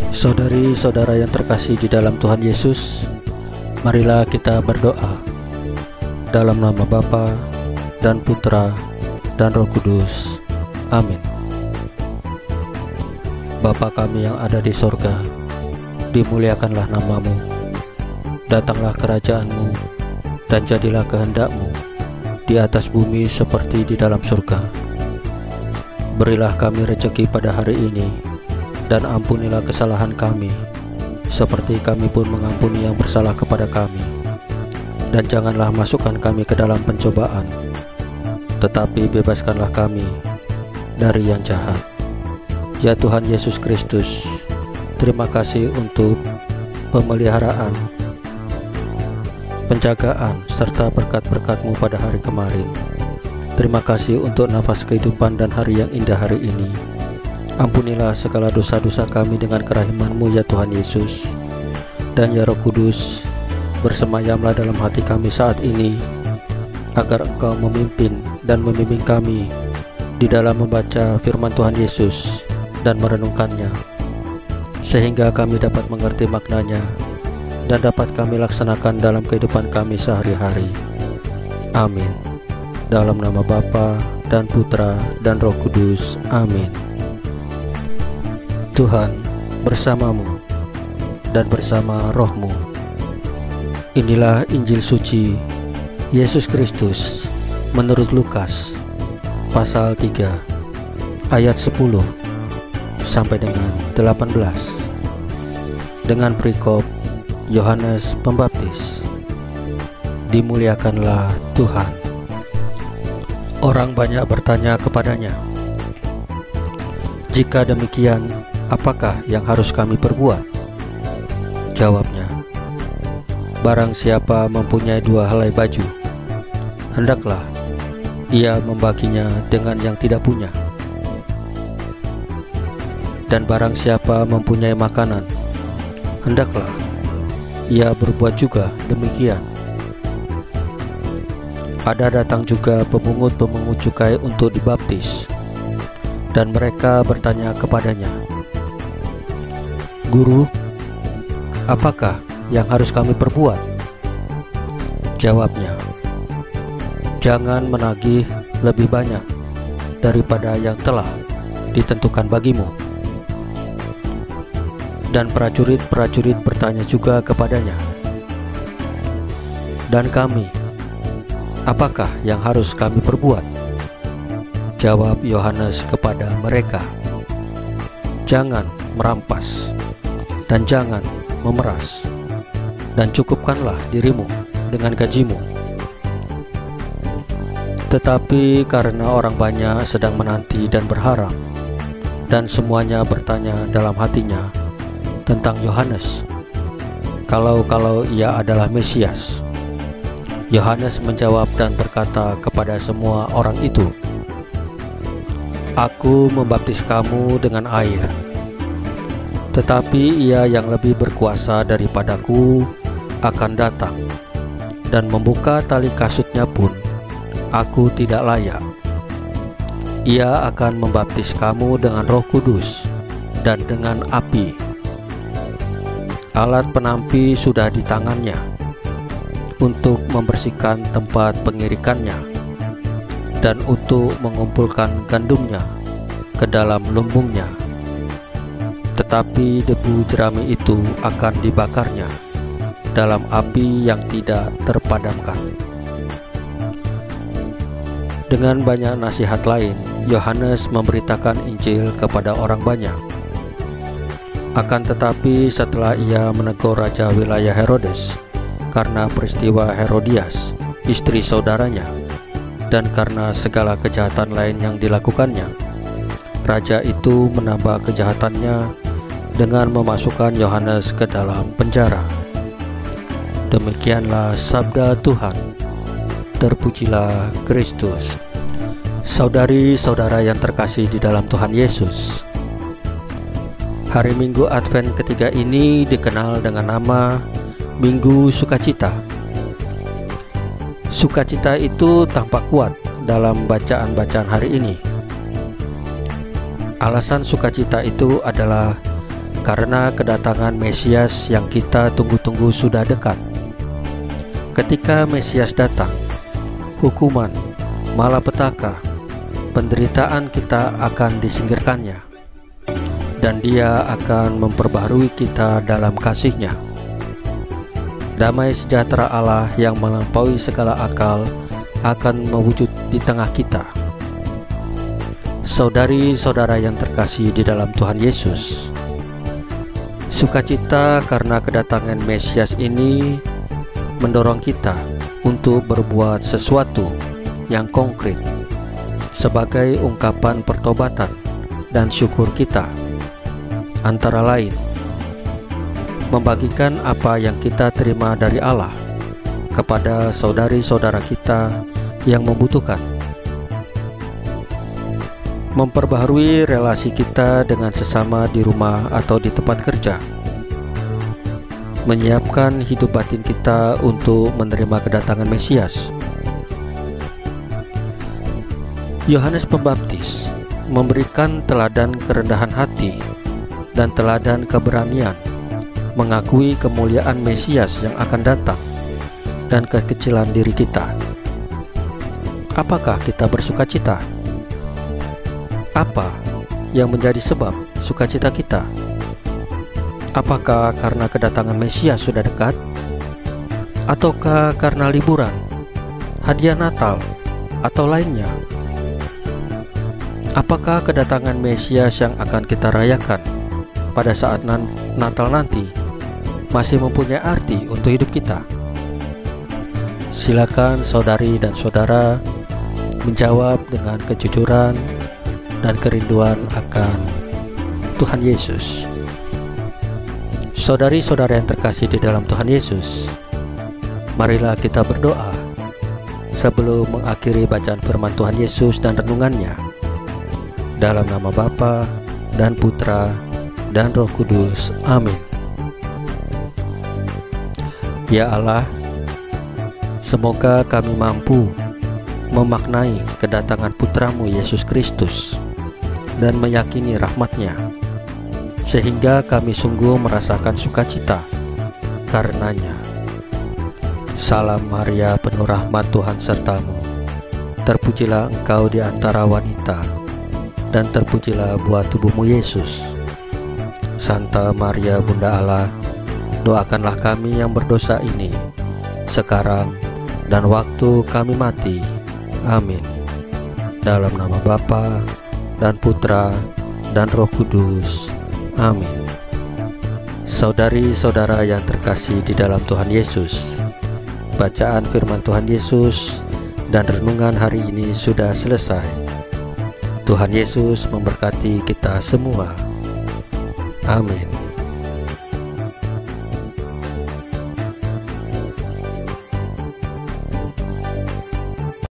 Saudari-saudara yang terkasih di dalam Tuhan Yesus, marilah kita berdoa. Dalam nama Bapa dan Putra dan Roh Kudus. Amin. Bapa kami yang ada di sorga, dimuliakanlah namamu. Datanglah kerajaan-Mu, dan jadilah kehendak-Mu di atas bumi seperti di dalam surga. Berilah kami rezeki pada hari ini, dan ampunilah kesalahan kami, seperti kami pun mengampuni yang bersalah kepada kami. Dan janganlah masukkan kami ke dalam pencobaan, tetapi bebaskanlah kami dari yang jahat. Ya Tuhan Yesus Kristus, terima kasih untuk pemeliharaan, penjagaan, serta berkat-berkat-Mu pada hari kemarin. Terima kasih untuk nafas kehidupan dan hari yang indah hari ini. Ampunilah segala dosa-dosa kami dengan kerahiman-Mu ya Tuhan Yesus. Dan ya Roh Kudus, bersemayamlah dalam hati kami saat ini, agar Engkau memimpin dan membimbing kami di dalam membaca firman Tuhan Yesus dan merenungkannya, sehingga kami dapat mengerti maknanya dan dapat kami laksanakan dalam kehidupan kami sehari-hari. Amin. Dalam nama Bapa dan Putra dan Roh Kudus. Amin. Tuhan bersamamu dan bersama rohmu. Inilah Injil suci Yesus Kristus menurut Lukas pasal 3 ayat 10 sampai dengan 18, dengan perikop Yohanes Pembaptis. Dimuliakanlah Tuhan. Orang banyak bertanya kepadanya, "Jika demikian, apakah yang harus kami perbuat?" Jawabnya, "Barang siapa mempunyai 2 helai baju, hendaklah ia membaginya dengan yang tidak punya. Dan barang siapa mempunyai makanan, hendaklah ia berbuat juga demikian." Ada datang juga pemungut-pemungut cukai untuk dibaptis, dan mereka bertanya kepadanya, "Guru, apakah yang harus kami perbuat?" Jawabnya, "Jangan menagih lebih banyak daripada yang telah ditentukan bagimu." Dan prajurit-prajurit bertanya juga kepadanya, "Dan kami, apakah yang harus kami perbuat?" Jawab Yohanes kepada mereka, "Jangan merampas, dan jangan memeras, dan cukupkanlah dirimu dengan gajimu." Tetapi karena orang banyak sedang menanti dan berharap, dan semuanya bertanya dalam hatinya tentang Yohanes, kalau ia adalah Mesias, Yohanes menjawab dan berkata kepada semua orang itu, "Aku membaptis kamu dengan air, tetapi Ia yang lebih berkuasa daripadaku akan datang, dan membuka tali kasutnya pun aku tidak layak. Ia akan membaptis kamu dengan Roh Kudus dan dengan api. Alat penampi sudah di tangannya untuk membersihkan tempat pengirikannya, dan untuk mengumpulkan gandumnya ke dalam lumbungnya. Tetapi debu jerami itu akan dibakarnya dalam api yang tidak terpadamkan." Dengan banyak nasihat lain, Yohanes memberitakan Injil kepada orang banyak. Akan tetapi setelah ia menegur raja wilayah Herodes karena peristiwa Herodias, istri saudaranya, dan karena segala kejahatan lain yang dilakukannya, raja itu menambah kejahatannya dengan memasukkan Yohanes ke dalam penjara. Demikianlah sabda Tuhan. Terpujilah Kristus. Saudari-saudara yang terkasih di dalam Tuhan Yesus, hari Minggu Advent ketiga ini dikenal dengan nama Minggu Sukacita. Sukacita itu tampak kuat dalam bacaan-bacaan hari ini. Alasan sukacita itu adalah karena kedatangan Mesias yang kita tunggu-tunggu sudah dekat. Ketika Mesias datang, hukuman, malapetaka, penderitaan kita akan disingkirkannya, dan Dia akan memperbaharui kita dalam kasih-Nya. Damai sejahtera Allah yang melampaui segala akal akan mewujud di tengah kita. Saudari-saudara yang terkasih di dalam Tuhan Yesus, sukacita karena kedatangan Mesias ini mendorong kita untuk berbuat sesuatu yang konkret sebagai ungkapan pertobatan dan syukur kita. Antara lain, membagikan apa yang kita terima dari Allah kepada saudari-saudara kita yang membutuhkan, memperbaharui relasi kita dengan sesama di rumah atau di tempat kerja, menyiapkan hidup batin kita untuk menerima kedatangan Mesias. Yohanes Pembaptis memberikan teladan kerendahan hati dan teladan keberanian mengakui kemuliaan Mesias yang akan datang dan kekecilan diri kita. Apakah kita bersukacita? Apa yang menjadi sebab sukacita kita? Apakah karena kedatangan Mesias sudah dekat? Ataukah karena liburan, hadiah Natal, atau lainnya? Apakah kedatangan Mesias yang akan kita rayakan pada saat Natal nanti masih mempunyai arti untuk hidup kita? Silakan saudari dan saudara menjawab dengan kejujuran dan kerinduan akan Tuhan Yesus. Saudari-saudara yang terkasih di dalam Tuhan Yesus, marilah kita berdoa sebelum mengakhiri bacaan firman Tuhan Yesus dan renungannya. Dalam nama Bapa dan Putra dan Roh Kudus. Amin. Ya Allah, semoga kami mampu memaknai kedatangan Putramu Yesus Kristus dan meyakini rahmat-Nya, sehingga kami sungguh merasakan sukacita karenanya. Salam Maria, penuh rahmat, Tuhan sertamu. Terpujilah engkau di antara wanita, dan terpujilah buah tubuhmu Yesus. Santa Maria Bunda Allah, doakanlah kami yang berdosa ini, sekarang dan waktu kami mati. Amin. Dalam nama Bapa dan Putra dan Roh Kudus. Amin. Saudari-saudara yang terkasih di dalam Tuhan Yesus, bacaan firman Tuhan Yesus dan renungan hari ini sudah selesai. Tuhan Yesus memberkati kita semua. Amin.